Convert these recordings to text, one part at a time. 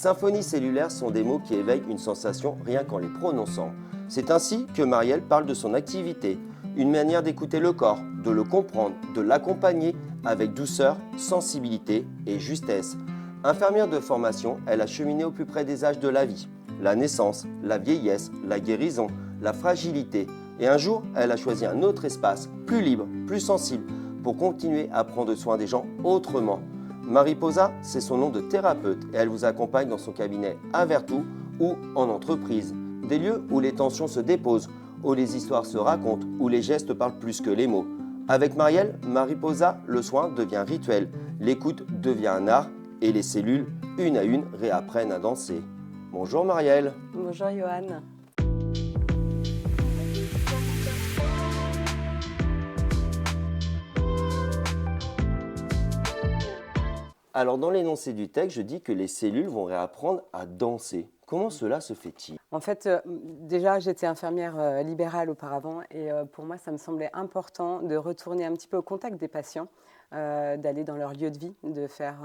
Symphonie cellulaire sont des mots qui éveillent une sensation rien qu'en les prononçant. C'est ainsi que Marielle parle de son activité, une manière d'écouter le corps, de le comprendre, de l'accompagner avec douceur, sensibilité et justesse. Infirmière de formation, elle a cheminé au plus près des âges de la vie, la naissance, la vieillesse, la guérison, la fragilité. Et un jour, elle a choisi un autre espace, plus libre, plus sensible, pour continuer à prendre soin des gens autrement. Mariposa, c'est son nom de thérapeute et elle vous accompagne dans son cabinet à Vertou ou en entreprise. Des lieux où les tensions se déposent, où les histoires se racontent, où les gestes parlent plus que les mots. Avec Marielle, Mariposa, le soin devient rituel, l'écoute devient un art et les cellules, une à une, réapprennent à danser. Bonjour Marielle. Bonjour Johan. Alors dans l'énoncé du texte, je dis que les cellules vont réapprendre à danser. Comment cela se fait-il? En fait, déjà, j'étais infirmière libérale auparavant et pour moi, ça me semblait important de retourner un petit peu au contact des patients, d'aller dans leur lieu de vie, de faire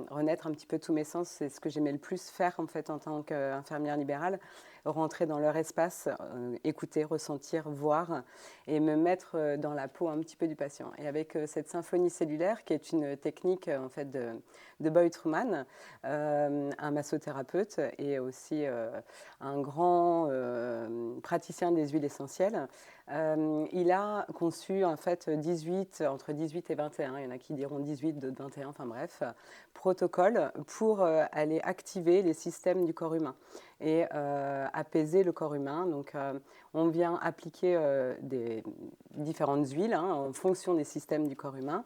renaître un petit peu tous mes sens. C'est ce que j'aimais le plus faire en fait en tant qu'infirmière libérale, rentrer dans leur espace, écouter, ressentir, voir et me mettre dans la peau un petit peu du patient. Et avec cette symphonie cellulaire, qui est une technique en fait de Boy Truman, un massothérapeute et aussi un grand praticien des huiles essentielles. Il a conçu en fait entre 18 et 21, il y en a qui diront 18, d'autres 21, enfin bref, protocole pour aller activer les systèmes du corps humain et apaiser le corps humain. Donc on vient appliquer des différentes huiles en fonction des systèmes du corps humain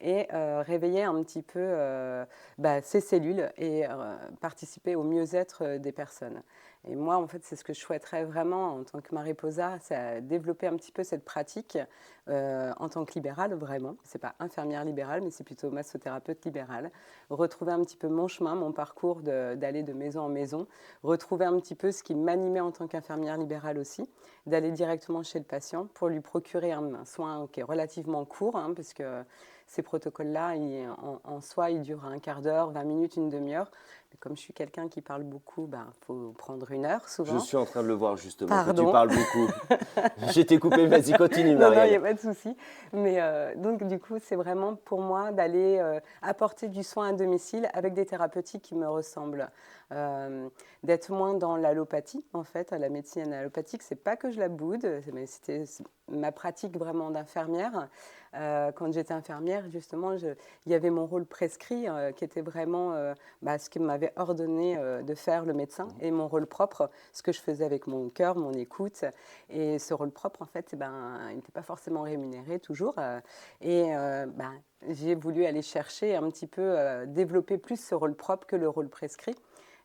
et réveiller un petit peu ces cellules et participer au mieux-être des personnes. Et moi, en fait, c'est ce que je souhaiterais vraiment en tant que Mariposa, c'est développer un petit peu cette pratique en tant que libérale, vraiment. Ce n'est pas infirmière libérale, mais c'est plutôt massothérapeute libérale. Retrouver un petit peu mon chemin, mon parcours d'aller de maison en maison. Retrouver un petit peu ce qui m'animait en tant qu'infirmière libérale aussi. D'aller directement chez le patient pour lui procurer un soin qui est relativement court, parce que ces protocoles-là, en soi, ils durent un quart d'heure, 20 minutes, une demi-heure. Mais comme je suis quelqu'un qui parle beaucoup, faut prendre une heure souvent. Je suis en train de le voir justement, Pardon. que tu parles beaucoup. Je t'ai coupé, vas-y, continue Non, Marielle. il n'y a pas de souci. Mais donc, du coup, c'est vraiment pour moi d'aller apporter du soin à domicile avec des thérapeutiques qui me ressemblent. D'être moins dans l'allopathie, en fait, à la médecine allopathique. C'est pas que je la boude, mais c'était ma pratique vraiment d'infirmière. Quand j'étais infirmière, justement, il y avait mon rôle prescrit qui était vraiment ce que m'avait ordonné de faire le médecin et mon rôle propre, ce que je faisais avec mon cœur, mon écoute. Et ce rôle propre, en fait, il n'était pas forcément rémunéré toujours. J'ai voulu aller chercher un petit peu, développer plus ce rôle propre que le rôle prescrit.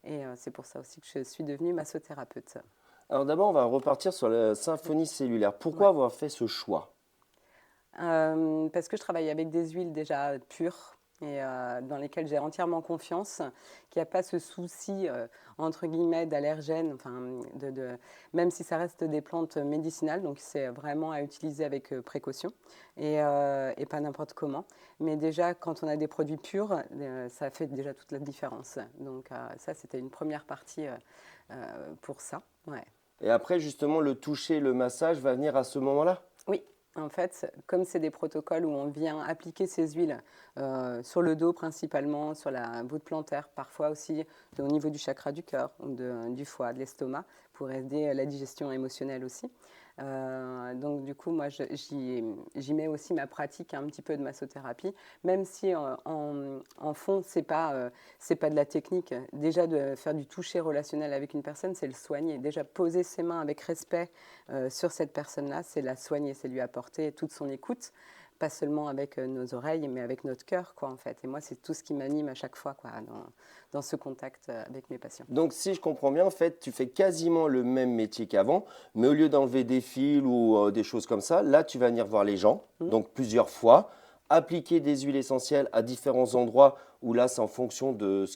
Et c'est pour ça aussi que je suis devenue massothérapeute. Alors d'abord, on va repartir sur la symphonie cellulaire. Pourquoi avoir fait ce choix? Parce que je travaille avec des huiles déjà pures et dans lesquelles j'ai entièrement confiance, qu'il n'y a pas ce souci, entre guillemets, d'allergènes, même si ça reste des plantes médicinales, donc c'est vraiment à utiliser avec précaution et pas n'importe comment. Mais déjà, quand on a des produits purs, ça fait déjà toute la différence. Donc ça, c'était une première partie pour ça. Ouais. Et après, justement, le toucher, le massage va venir à ce moment-là? Oui. En fait, comme c'est des protocoles où on vient appliquer ces huiles sur le dos principalement, sur la voûte plantaire, parfois aussi au niveau du chakra du cœur, du foie, de l'estomac, pour aider la digestion émotionnelle aussi. Donc du coup, moi, j'y mets aussi ma pratique un petit peu de massothérapie, même si en fond, c'est pas de la technique. Déjà, de faire du toucher relationnel avec une personne, c'est le soigner. Déjà, poser ses mains avec respect sur cette personne-là, c'est la soigner, c'est lui apporter toute son écoute, pas seulement avec nos oreilles, mais avec notre cœur, quoi, en fait. Et moi, c'est tout ce qui m'anime à chaque fois, quoi, dans ce contact avec mes patients. Donc, si je comprends bien, en fait, tu fais quasiment le même métier qu'avant, mais au lieu d'enlever des fils ou des choses comme ça, là, tu vas venir voir les gens, donc plusieurs fois, appliquer des huiles essentielles à différents endroits où là, c'est en fonction du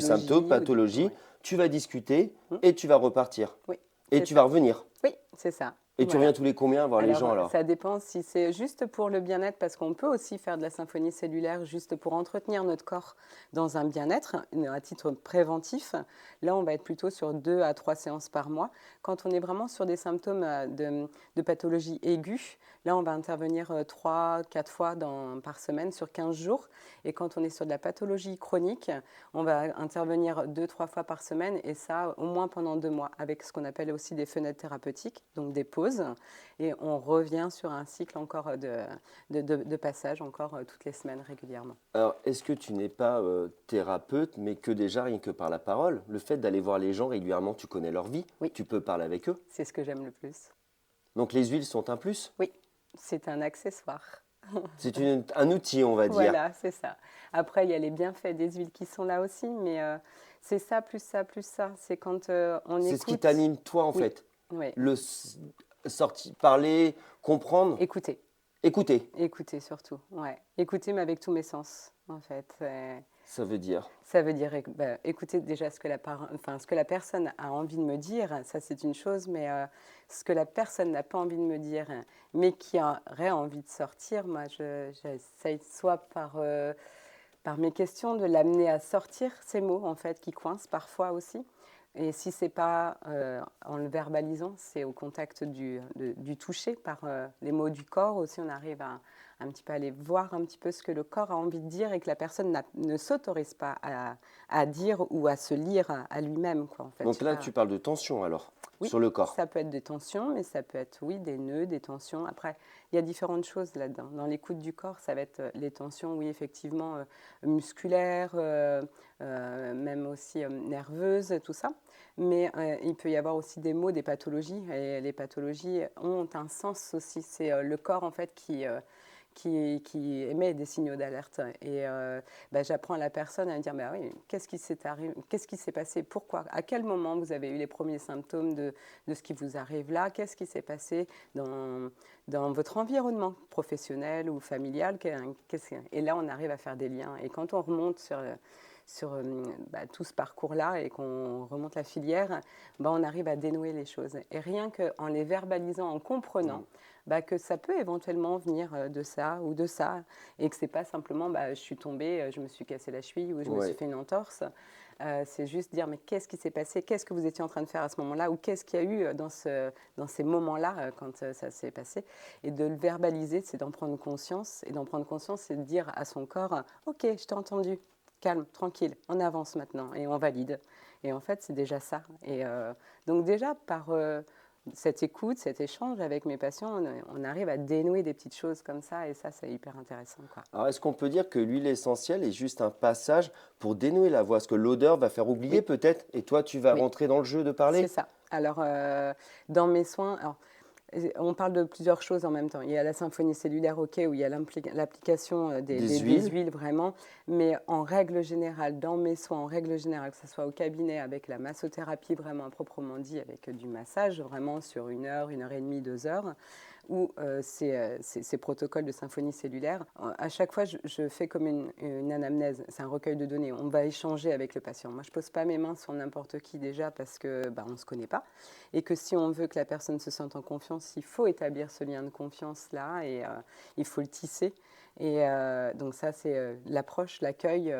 symptôme, pathologie. Tu vas discuter et tu vas repartir. Oui. Et tu vas revenir. Oui, c'est ça. Et tu Voilà. reviens tous les combien voir les gens alors? Ça dépend si c'est juste pour le bien-être, parce qu'on peut aussi faire de la symphonie cellulaire juste pour entretenir notre corps dans un bien-être, à titre préventif. Là, on va être plutôt sur 2 à 3 séances par mois. Quand on est vraiment sur des symptômes de pathologie aiguë, là, on va intervenir 3, 4 fois par semaine sur 15 jours. Et quand on est sur de la pathologie chronique, on va intervenir 2, 3 fois par semaine, et ça au moins pendant 2 mois, avec ce qu'on appelle aussi des fenêtres thérapeutiques, donc des pauses. Et on revient sur un cycle encore de passage, encore toutes les semaines régulièrement. Alors, est-ce que tu n'es pas thérapeute, mais que déjà, rien que par la parole, le fait d'aller voir les gens régulièrement, tu connais leur vie, Oui. tu peux parler avec eux. C'est ce que j'aime le plus. Donc les huiles sont un plus? Oui, c'est un accessoire. C'est un outil, on va dire. Voilà, c'est ça. Après, il y a les bienfaits des huiles qui sont là aussi, mais c'est ça, plus ça, plus ça. C'est quand on écoute. C'est ce qui t'anime, toi, en Oui. fait. Oui. Parler, comprendre, Écouter. écouter. Écouter surtout, ouais. Écouter, mais avec tous mes sens, en fait. Ça veut dire. Ça veut dire écouter déjà ce que la personne a envie de me dire, ça c'est une chose, mais ce que la personne n'a pas envie de me dire, mais qui aurait envie de sortir, moi j'essaye soit par mes questions de l'amener à sortir ces mots en fait qui coincent parfois aussi. Et si c'est pas en le verbalisant, c'est au contact du toucher, par les mots du corps aussi, on arrive à un petit peu aller voir un petit peu ce que le corps a envie de dire et que la personne ne s'autorise pas à dire ou à se lire à lui-même, quoi, en fait. Donc là, tu parles de tension alors, Oui, sur le corps. ça peut être des tensions, mais ça peut être, oui, des nœuds, des tensions. Après, il y a différentes choses là-dedans. Dans l'écoute du corps, ça va être les tensions, oui, effectivement, musculaires, même aussi nerveuses, tout ça. Mais il peut y avoir aussi des maux, des pathologies. Et les pathologies ont un sens aussi. C'est le corps, en fait, qui émet des signaux d'alerte. Et j'apprends à la personne à me dire, oui, qu'est-ce qui s'est passé, pourquoi, à quel moment vous avez eu les premiers symptômes de ce qui vous arrive là, qu'est-ce qui s'est passé dans votre environnement professionnel ou familial. Et là, on arrive à faire des liens. Et quand on remonte sur tout ce parcours-là et qu'on remonte la filière, on arrive à dénouer les choses. Et rien qu'en les verbalisant, en comprenant que ça peut éventuellement venir de ça ou de ça, et que ce n'est pas simplement je suis tombée, je me suis cassé la cheville ou je me suis fait une entorse. C'est juste dire mais qu'est-ce qui s'est passé, qu'est-ce que vous étiez en train de faire à ce moment-là, ou qu'est-ce qu'il y a eu dans ces moments-là quand ça s'est passé. Et de le verbaliser, c'est d'en prendre conscience. Et d'en prendre conscience, c'est de dire à son corps ok, je t'ai entendu. Calme, tranquille, on avance maintenant et on valide. Et en fait, c'est déjà ça. Et donc déjà, par cette écoute, cet échange avec mes patients, on arrive à dénouer des petites choses comme ça, et ça, c'est hyper intéressant, quoi. Alors, est-ce qu'on peut dire que l'huile essentielle est juste un passage pour dénouer la voix? Parce que l'odeur va faire oublier peut-être, et toi, tu vas rentrer dans le jeu de parler? C'est ça. Alors, dans mes soins... on parle de plusieurs choses en même temps. Il y a la symphonie cellulaire, ok, où il y a l'application des huiles, vraiment. Mais en règle générale, dans mes soins, en règle générale, que ce soit au cabinet avec la massothérapie vraiment proprement dit, avec du massage, vraiment sur 1 heure, 1h30, 2 heures, ou ces protocoles de symphonie cellulaire, à chaque fois, je fais comme une anamnèse. C'est un recueil de données. On va échanger avec le patient. Moi, je ne pose pas mes mains sur n'importe qui déjà parce qu'on ne se connaît pas. Et que si on veut que la personne se sente en confiance, il faut établir ce lien de confiance-là et il faut le tisser. Et donc ça, c'est l'approche, l'accueil,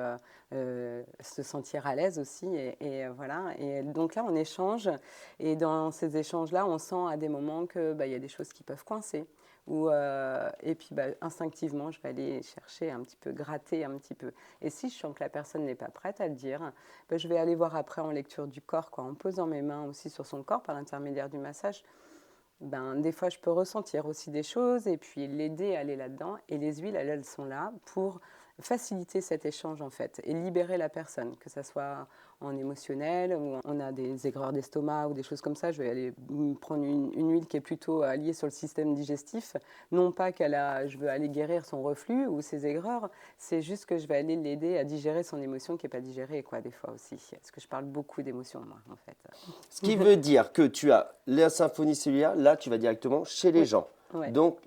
se sentir à l'aise aussi. Et voilà. Et donc là, on échange. Et dans ces échanges-là, on sent à des moments qu'il y a des choses qui peuvent coincer. Et puis instinctivement, je vais aller chercher un petit peu, gratter un petit peu. Et si je sens que la personne n'est pas prête à le dire, je vais aller voir après en lecture du corps, quoi, en posant mes mains aussi sur son corps par l'intermédiaire du massage. Des fois, je peux ressentir aussi des choses et puis l'aider à aller là-dedans. Et les huiles, elles sont là pour faciliter cet échange, en fait, et libérer la personne, que ça soit en émotionnel, ou on a des aigreurs d'estomac ou des choses comme ça. Je vais aller prendre une huile qui est plutôt alliée sur le système digestif. Non pas je veux aller guérir son reflux ou ses aigreurs, c'est juste que je vais aller l'aider à digérer son émotion qui n'est pas digérée, quoi, des fois aussi. Parce que je parle beaucoup d'émotions, moi, en fait. Ce qui veut dire que tu as la symphonie cellulaire, là, tu vas directement chez les gens. Ouais. Donc,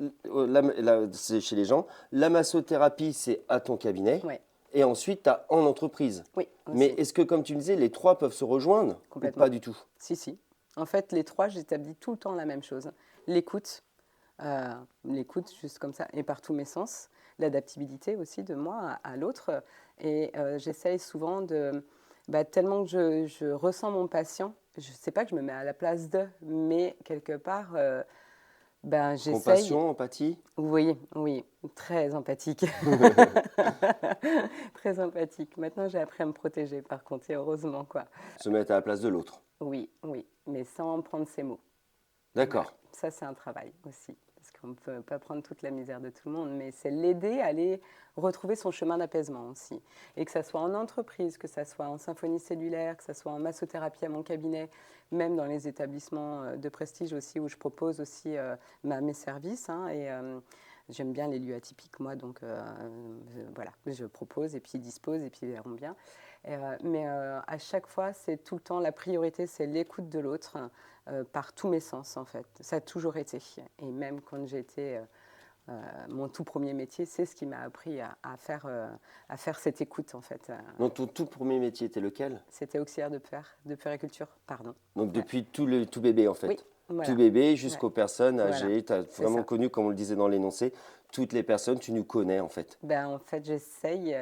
c'est chez les gens. La massothérapie, c'est à ton cabinet. Ouais. Et ensuite, tu as en entreprise. Oui, mais est-ce que, comme tu me disais, les trois peuvent se rejoindre ou complètement. pas du tout? Si. En fait, les trois, j'établis tout le temps la même chose. l'écoute, l'écoute juste comme ça, et par tous mes sens, l'adaptabilité aussi de moi à l'autre. Et j'essaye souvent tellement que je ressens mon patient, je ne sais pas que je me mets à la place d'eux, mais quelque part, j'essaye. Compassion, empathie? Oui, oui, très empathique. Très empathique. Maintenant, j'ai appris à me protéger, par contre, et heureusement, quoi. Se mettre à la place de l'autre. Oui, oui, mais sans prendre ses mots. Voilà. D'accord. Ça, c'est un travail aussi. Parce qu'on ne peut pas prendre toute la misère de tout le monde, mais c'est l'aider à aller retrouver son chemin d'apaisement aussi. Et que ça soit en entreprise, que ça soit en symphonie cellulaire, que ça soit en massothérapie à mon cabinet, même dans les établissements de prestige aussi, où je propose aussi mes services. Hein, et j'aime bien les lieux atypiques, moi, donc voilà, je propose et puis ils disposent et puis ils verront bien. Mais à chaque fois, c'est tout le temps, la priorité, c'est l'écoute de l'autre. Par tous mes sens en fait. Ça a toujours été. Et même quand j'étais mon tout premier métier, c'est ce qui m'a appris à faire cette écoute en fait. Donc ton tout premier métier était lequel? C'était auxiliaire de puériculture, pardon. Donc Ouais. depuis tout bébé en fait. Oui, voilà. Tout bébé jusqu'aux Ouais. personnes Voilà. âgées. Tu as C'est vraiment ça. connu, comme on le disait dans l'énoncé, toutes les personnes, tu nous connais en fait. En fait, j'essaye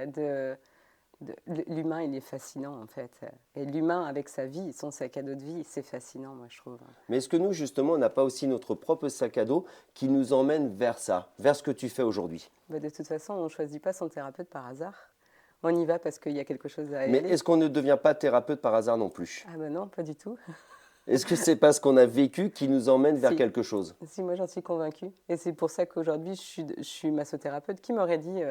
l'humain, il est fascinant en fait. Et l'humain avec sa vie, son sac à dos de vie, c'est fascinant, moi je trouve. Mais est-ce que nous, justement, on n'a pas aussi notre propre sac à dos qui nous emmène vers ça, vers ce que tu fais aujourd'hui? De toute façon, on ne choisit pas son thérapeute par hasard. On y va parce qu'il y a quelque chose à Mais aller. est-ce qu'on ne devient pas thérapeute par hasard non plus? Ah ben non, pas du tout. Est-ce que c'est pas ce qu'on a vécu qui nous emmène vers Si. quelque chose? Si, moi j'en suis convaincue. Et c'est pour ça qu'aujourd'hui je suis massothérapeute. Qui m'aurait dit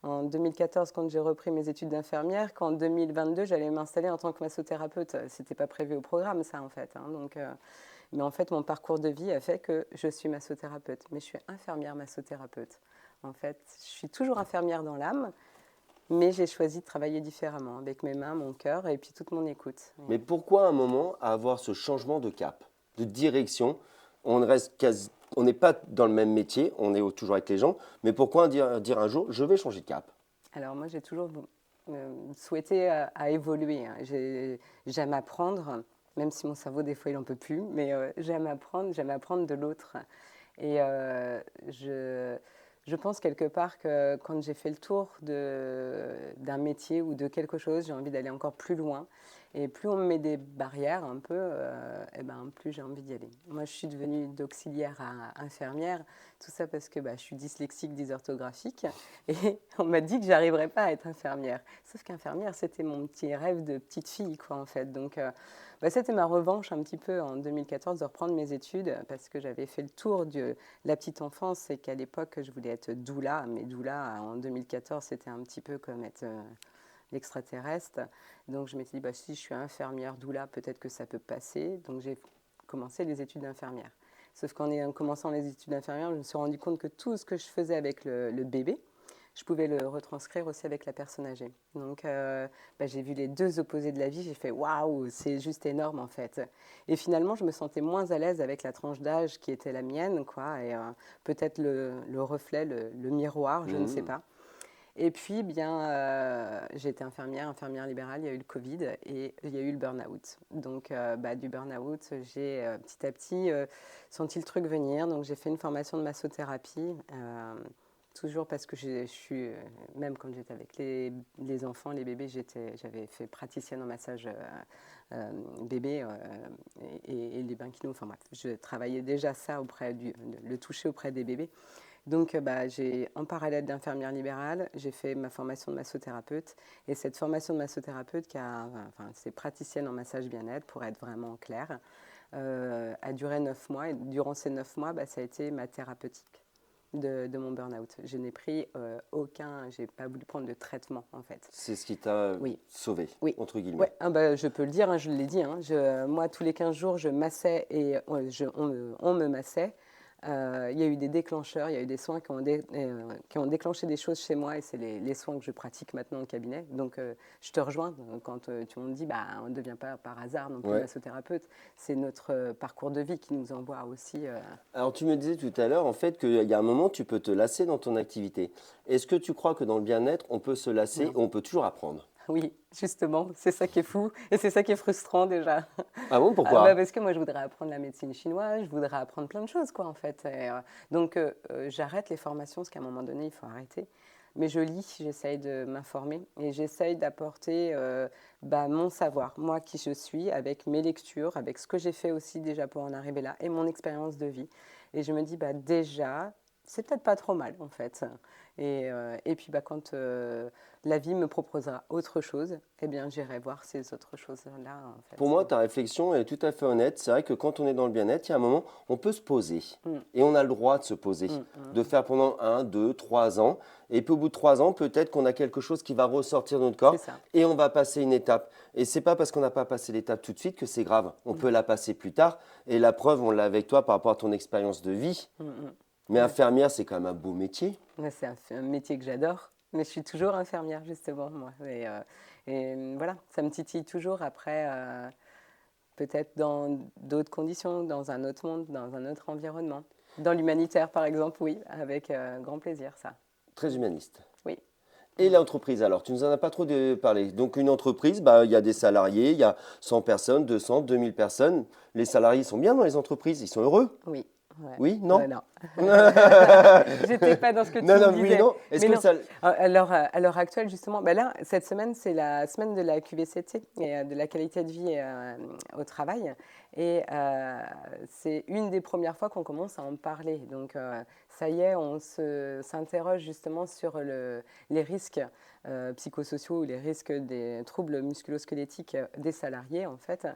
en 2014, quand j'ai repris mes études d'infirmière, qu'en 2022 j'allais m'installer en tant que massothérapeute? C'était pas prévu au programme, ça en fait. Hein. Donc, mais en fait, mon parcours de vie a fait que je suis massothérapeute. Mais je suis infirmière massothérapeute. En fait, je suis toujours infirmière dans l'âme, mais j'ai choisi de travailler différemment, avec mes mains, mon cœur et puis toute mon écoute. Mais pourquoi à un moment avoir ce changement de cap, de direction? On n'est pas dans le même métier, on est toujours avec les gens, mais pourquoi dire un jour, je vais changer de cap? Alors moi, j'ai toujours souhaité à évoluer. Hein. J'aime apprendre, même si mon cerveau, des fois, il n'en peut plus, mais j'aime apprendre de l'autre. Et je pense quelque part que quand j'ai fait le tour d'un métier ou de quelque chose, j'ai envie d'aller encore plus loin. Et plus on me met des barrières un peu, plus j'ai envie d'y aller. Moi, je suis devenue d'auxiliaire à infirmière, tout ça parce que je suis dyslexique, dysorthographique, et on m'a dit que j'arriverais pas à être infirmière. Sauf qu'infirmière, c'était mon petit rêve de petite fille, quoi, en fait. Donc, c'était ma revanche un petit peu en 2014 de reprendre mes études parce que j'avais fait le tour de la petite enfance et qu'à l'époque, je voulais être doula. Mais doula, en 2014, c'était un petit peu comme être l'extraterrestre. Donc, je m'étais dit, si je suis infirmière doula, peut-être que ça peut passer. Donc, j'ai commencé les études d'infirmière. Sauf qu'en commençant les études d'infirmière, je me suis rendu compte que tout ce que je faisais avec le bébé, je pouvais le retranscrire aussi avec la personne âgée. Donc, j'ai vu les deux opposés de la vie. J'ai fait waouh, c'est juste énorme en fait. Et finalement, je me sentais moins à l'aise avec la tranche d'âge qui était la mienne, quoi. Et peut-être le reflet, le miroir, je ne sais pas. Et puis, j'ai été infirmière libérale. Il y a eu le Covid et il y a eu le burn-out. Donc, du burn-out, j'ai petit à petit senti le truc venir. Donc, j'ai fait une formation de massothérapie. Toujours parce que je suis, même quand j'étais avec les enfants, les bébés, j'avais fait praticienne en massage bébé et les bains kinos. Enfin bref, je travaillais déjà ça le toucher auprès des bébés. Donc, en parallèle d'infirmière libérale, j'ai fait ma formation de massothérapeute. Et cette formation de massothérapeute, c'est praticienne en massage bien-être, pour être vraiment claire, a duré 9 mois. Et durant ces 9 mois, ça a été ma thérapeutique de mon burn-out. Je n'ai pris j'ai pas voulu prendre de traitement en fait. C'est ce qui t'a sauvé, entre guillemets. Ouais, je peux le dire, hein, je l'ai dit. Hein, moi, tous les 15 jours, je massais et on me massait. Il y a eu des déclencheurs, il y a eu des soins qui ont déclenché des choses chez moi et c'est les soins que je pratique maintenant au cabinet. Donc, je te rejoins quand tu me dis on ne devient pas par hasard non plus massothérapeute. C'est notre parcours de vie qui nous envoie aussi. Alors, tu me disais tout à l'heure, en fait, qu'il y a un moment, tu peux te lasser dans ton activité. Est-ce que tu crois que dans le bien-être, on peut se lasser et on peut toujours apprendre? Oui, justement, c'est ça qui est fou et c'est ça qui est frustrant déjà. Ah bon, Ah pourquoi? bah, parce que moi, je voudrais apprendre la médecine chinoise, je voudrais apprendre plein de choses, quoi, en fait. Donc, j'arrête les formations, parce qu'à un moment donné, il faut arrêter. Mais je lis, j'essaye de m'informer et j'essaye d'apporter mon savoir, moi qui je suis, avec mes lectures, avec ce que j'ai fait aussi déjà pour en arriver là et mon expérience de vie. Et je me dis, bah, déjà, c'est peut-être pas trop mal, en fait. Et puis, bah, quand la vie me proposera autre chose, eh bien, j'irai voir ces autres choses-là, en Pour fait. moi, ta réflexion est tout à fait honnête. C'est vrai que quand on est dans le bien-être, il y a un moment, on peut se poser. Mm, Et on a le droit de se poser, mm, de mm. faire pendant 1, 2, 3 ans. Et puis au bout de 3 ans, peut-être qu'on a quelque chose qui va ressortir de notre C'est corps ça. et on va passer une étape. Et c'est pas parce qu'on n'a pas passé l'étape tout de suite que c'est grave. On Mm, peut la passer plus tard. Et la preuve, on l'a avec toi par rapport à ton expérience de vie. mm, mm. Mais Ouais. infirmière, c'est quand même un beau métier. Ouais, c'est un métier que j'adore, mais je suis toujours infirmière, justement, moi. Voilà, ça me titille toujours après, peut-être dans d'autres conditions, dans un autre monde, dans un autre environnement. Dans l'humanitaire, par exemple, oui, avec grand plaisir, ça. Très humaniste. Oui. Et l'entreprise, alors, tu nous en as pas trop parlé. Donc, une entreprise, bah, il y a des salariés, il y a 100 personnes, 200, 2000 personnes. Les salariés sont bien dans les entreprises, ils sont heureux. Oui, ouais. Oui, Ouais, non? non. Non, J'étais pas dans ce que tu me non, oui, disais. non. Est-ce Mais que non, ça. à l'heure actuelle, justement, ben là, cette semaine, c'est la semaine de la QVCT et de la qualité de vie au travail. Et c'est une des premières fois qu'on commence à en parler. Donc, ça y est, s'interroge justement sur les risques psychosociaux ou les risques des troubles musculo-squelettiques des salariés, en fait.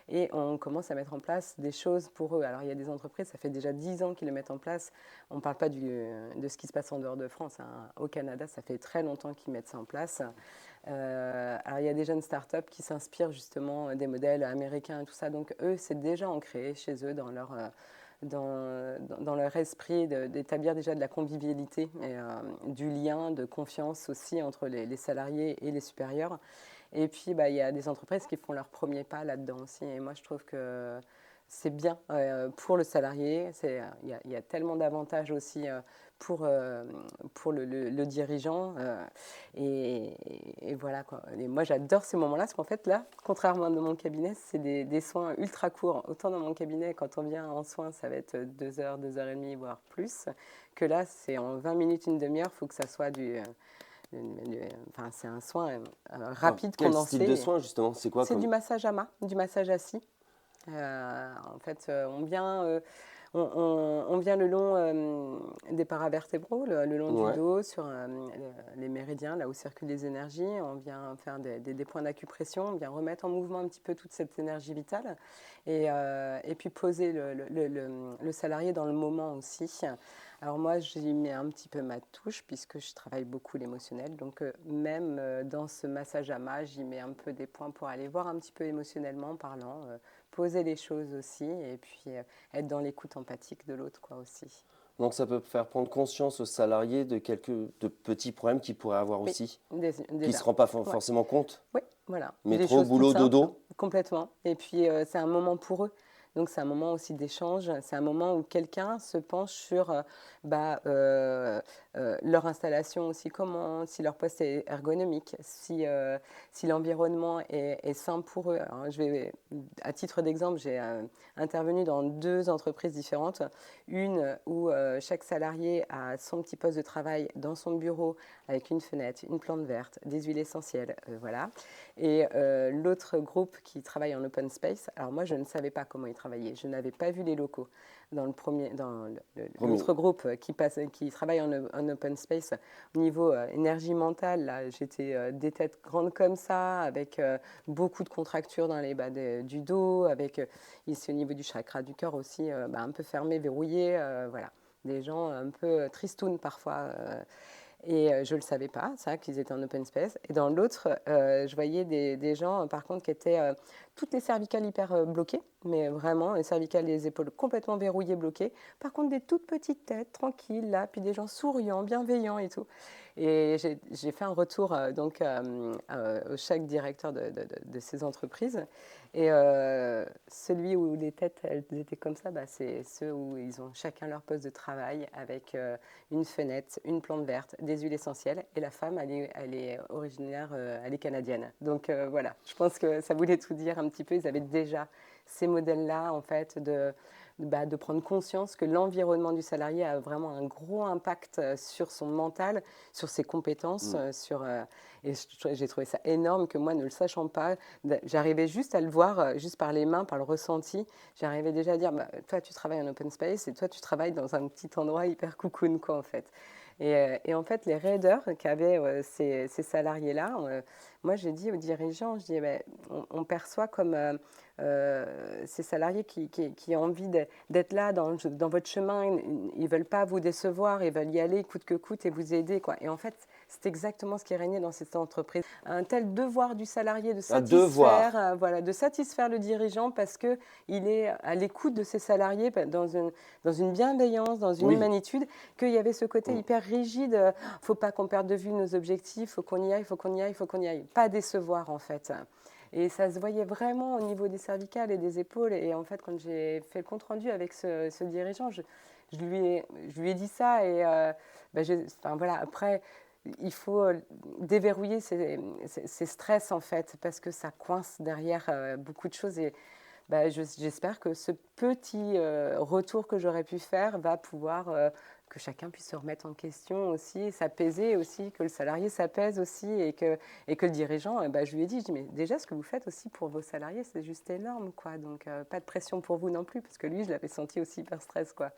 Et on commence à mettre en place des choses pour eux. Alors, il y a des entreprises, ça fait déjà 10 ans qu'ils le mettent en place. On ne parle pas de ce qui se passe en dehors de France, hein. Au Canada, ça fait très longtemps qu'ils mettent ça en place. Alors, il y a des jeunes startups qui s'inspirent justement des modèles américains et tout ça. Donc, eux, c'est déjà ancré chez eux dans leur esprit d'établir déjà de la convivialité et du lien de confiance aussi entre les salariés et les supérieurs. Et puis, bah, il y a des entreprises qui font leur premier pas là-dedans aussi. Et moi, je trouve que c'est bien pour le salarié. Il y a tellement d'avantages aussi pour le dirigeant. Et voilà, quoi. Et moi, j'adore ces moments-là, parce qu'en fait, là, contrairement à dans mon cabinet, c'est des soins ultra courts. Autant dans mon cabinet, quand on vient en soins, ça va être 2 heures, 2 heures et demie, voire plus, que là, c'est en 20 minutes, une demi-heure, il faut que ça soit enfin, c'est un soin Alors, rapide, quel style de condensé. soin, justement? C'est quoi C'est du comme. massage à main, du massage assis. En fait, on vient le long des paravertébraux, le long du Ouais. dos, sur les méridiens, là où circulent les énergies. On vient faire des points d'acupression, on vient remettre en mouvement un petit peu toute cette énergie vitale et puis poser le salarié dans le moment aussi. Alors moi, j'y mets un petit peu ma touche puisque je travaille beaucoup l'émotionnel. Donc même dans ce massage à main, j'y mets un peu des points pour aller voir un petit peu émotionnellement parlant, poser les choses aussi et puis être dans l'écoute empathique de l'autre quoi aussi. Donc, ça peut faire prendre conscience aux salariés de quelques de petits problèmes qu'ils pourraient avoir Oui, aussi, qui ne se déjà. rendent pas Ouais. forcément compte. Oui, voilà. Des Métro, choses toutes boulot, simples, dodo. complètement. Et puis, c'est un moment pour eux. Donc, c'est un moment aussi d'échange. C'est un moment où quelqu'un se penche sur bah, leur installation aussi, comment, si leur poste est ergonomique, si l'environnement est sain pour eux. Alors, à titre d'exemple, j'ai intervenu dans 2 entreprises différentes. Une où chaque salarié a son petit poste de travail dans son bureau avec une fenêtre, une plante verte, des huiles essentielles, voilà. Et l'autre groupe qui travaille en open space, alors moi je ne savais pas comment ils travaillaient, je n'avais pas vu les locaux. Dans Premier. l'autre groupe qui travaille en open space, au niveau énergie mentale, là, j'étais des têtes grandes comme ça, avec beaucoup de contractures dans les bas du dos, avec ici au niveau du chakra du cœur aussi, un peu fermé, verrouillé, voilà. Des gens un peu tristounes parfois. Et je ne le savais pas, ça, qu'ils étaient en open space. Et dans l'autre, je voyais des gens, par contre, qui étaient toutes les cervicales hyper bloquées, mais vraiment, les cervicales et les épaules complètement verrouillées, bloquées. Par contre, des toutes petites têtes, tranquilles, là, puis des gens souriants, bienveillants et tout. Et j'ai fait un retour donc au chaque directeur de ces entreprises. Et celui où les têtes elles étaient comme ça, bah, c'est ceux où ils ont chacun leur poste de travail avec une fenêtre, une plante verte, des huiles essentielles. Et la femme, elle est originaire, elle est canadienne. Donc voilà, je pense que ça voulait tout dire un petit peu. Ils avaient déjà ces modèles-là, en fait, de prendre conscience que l'environnement du salarié a vraiment un gros impact sur son mental, sur ses compétences, et j'ai trouvé ça énorme que moi, ne le sachant pas, j'arrivais juste à le voir, juste par les mains, par le ressenti, j'arrivais déjà à dire, bah, toi tu travailles en open space et toi tu travailles dans un petit endroit hyper cocoon, quoi, en fait. Et en fait, les raideurs qu'avaient ces salariés-là, moi j'ai dit aux dirigeants, je dis, bah, on perçoit comme ces salariés qui ont envie d'être là dans votre chemin, ils ne veulent pas vous décevoir, ils veulent y aller coûte que coûte et vous aider, quoi. Et en fait, c'est exactement ce qui régnait dans cette entreprise. Un tel devoir du salarié de satisfaire, voilà, de satisfaire le dirigeant parce qu'il est à l'écoute de ses salariés dans une bienveillance, dans une humanitude, qu'il y avait ce côté hyper rigide. Il ne faut pas qu'on perde de vue nos objectifs, il faut qu'on y aille, il faut qu'on y aille, il faut qu'on y aille. Pas décevoir, en fait. Et ça se voyait vraiment au niveau des cervicales et des épaules. Et en fait, quand j'ai fait le compte-rendu avec ce dirigeant, je lui ai dit ça. Et voilà, après, il faut déverrouiller ces stress, en fait, parce que ça coince derrière beaucoup de choses. Et j'espère que ce petit retour que j'aurais pu faire va pouvoir que chacun puisse se remettre en question aussi, s'apaiser aussi, que le salarié s'apaise aussi et que le dirigeant, je lui ai dit, mais déjà ce que vous faites aussi pour vos salariés, c'est juste énorme, quoi. Donc pas de pression pour vous non plus, parce que lui, je l'avais senti aussi hyper stress, quoi.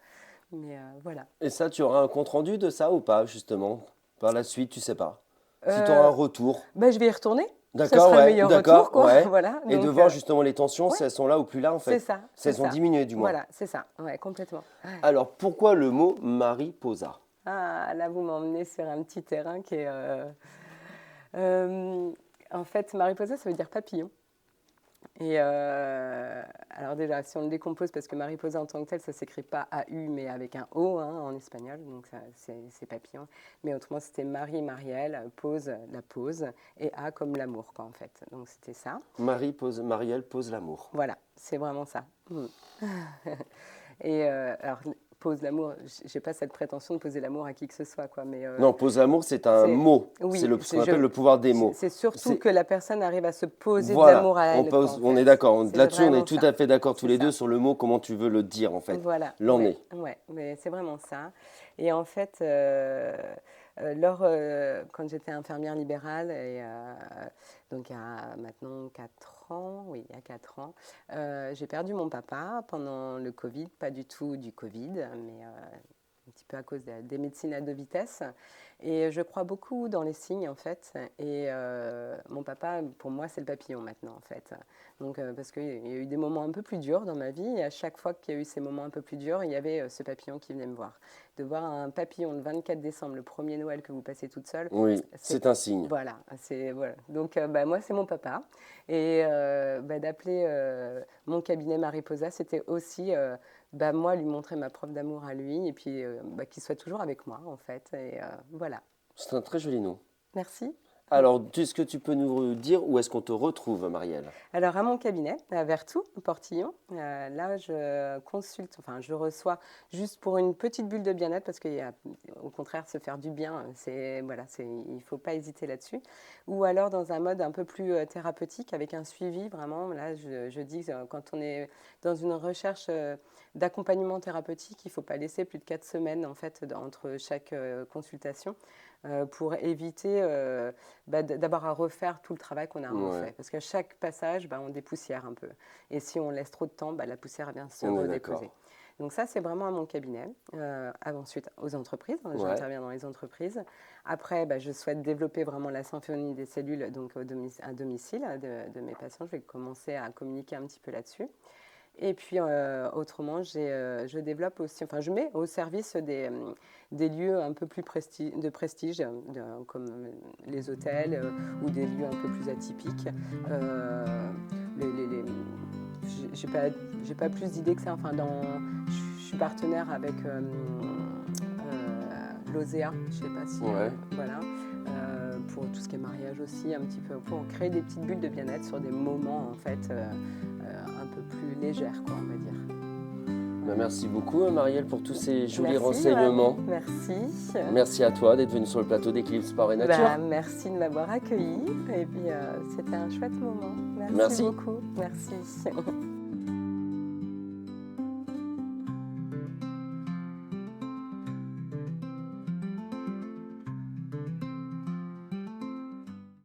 Mais voilà. Et ça, tu auras un compte-rendu de ça ou pas, justement? Par la suite, tu sais pas. Si tu auras un retour. Je vais y retourner. D'accord, ça sera le meilleur retour, quoi. Ouais. Voilà, et donc, de voir justement les tensions, ouais. si elles sont là ou plus là, en fait. C'est ça. Si elles ont diminué, du moins. Voilà, c'est ça, ouais, complètement. Alors, pourquoi le mot mariposa? Ah, là, vous m'emmenez sur un petit terrain qui est... en fait, mariposa, ça veut dire papillon. Et alors déjà, si on le décompose, parce que mariposa en tant que tel, ça ne s'écrit pas A-U, mais avec un O en espagnol, donc c'est papillon. Mais autrement, c'était Marie, Marielle, pose, la pose, et A comme l'amour, quoi, en fait. Donc c'était ça. Marie pose, Marielle pose l'amour. Voilà, c'est vraiment ça. Et alors, pose l'amour, j'ai pas cette prétention de poser l'amour à qui que ce soit, quoi. Mais non, pose l'amour, c'est un mot. Oui, c'est ce qu'on appelle le pouvoir des mots. C'est surtout que la personne arrive à se poser voilà, de l'amour à elle. On est d'accord. Là-dessus, on est tout à fait d'accord tous les ça. deux sur le mot, comment tu veux le dire, en fait. Voilà. L'emmener. Ouais, mais c'est vraiment ça. Et en fait, quand j'étais infirmière libérale, et donc il y a maintenant 4 ans, oui, il y a 4 ans, j'ai perdu mon papa pendant le Covid, pas du tout du Covid, mais un petit peu à cause des médecines à 2 vitesses. Et je crois beaucoup dans les signes, en fait. Et mon papa, pour moi, c'est le papillon maintenant, en fait. Donc, parce qu'il y a eu des moments un peu plus durs dans ma vie. Et à chaque fois qu'il y a eu ces moments un peu plus durs, il y avait ce papillon qui venait me voir. De voir un papillon le 24 décembre, le premier Noël que vous passez toute seule. Oui, c'est un signe. Voilà. Voilà. Donc, moi, c'est mon papa. Et d'appeler mon cabinet Mariposa, c'était aussi... moi, lui montrer ma preuve d'amour à lui et puis qu'il soit toujours avec moi, en fait. Et voilà. C'est un très joli nom. Merci. Alors, est-ce que tu peux nous dire où est-ce qu'on te retrouve, Marielle? Alors, à mon cabinet, à Vertou, Portillon, là, je consulte, enfin, je reçois juste pour une petite bulle de bien-être parce qu'au contraire, se faire du bien, il ne faut pas hésiter là-dessus. Ou alors dans un mode un peu plus thérapeutique avec un suivi, vraiment. Là, je dis, quand on est dans une recherche d'accompagnement thérapeutique, il ne faut pas laisser plus de 4 semaines, en fait, entre chaque consultation. Pour éviter d'avoir à refaire tout le travail qu'on a fait. Parce qu'à chaque passage, on dépoussière un peu. Et si on laisse trop de temps, la poussière vient se redéposer. Donc ça, c'est vraiment à mon cabinet. Ensuite, aux entreprises. J'interviens dans les entreprises. Après, je souhaite développer vraiment la symphonie des cellules donc à domicile de mes patients. Je vais commencer à communiquer un petit peu là-dessus. Et puis, autrement, je développe aussi, enfin, je mets au service des lieux un peu plus de prestige, comme les hôtels ou des lieux un peu plus atypiques. J'ai pas plus d'idées que ça. Enfin, je suis partenaire avec l'OSEA, je ne sais pas si... Ouais. Voilà. Pour tout ce qui est mariage aussi, un petit peu, pour créer des petites bulles de bien-être sur des moments en fait un peu plus légères, quoi, on va dire. Merci beaucoup Marielle pour tous ces jolis Merci, renseignements. ouais. Merci. Merci à toi d'être venue sur le plateau d'Équilibre Sport et Nature. Merci de m'avoir accueilli et puis c'était un chouette moment. Merci Merci. beaucoup. Merci.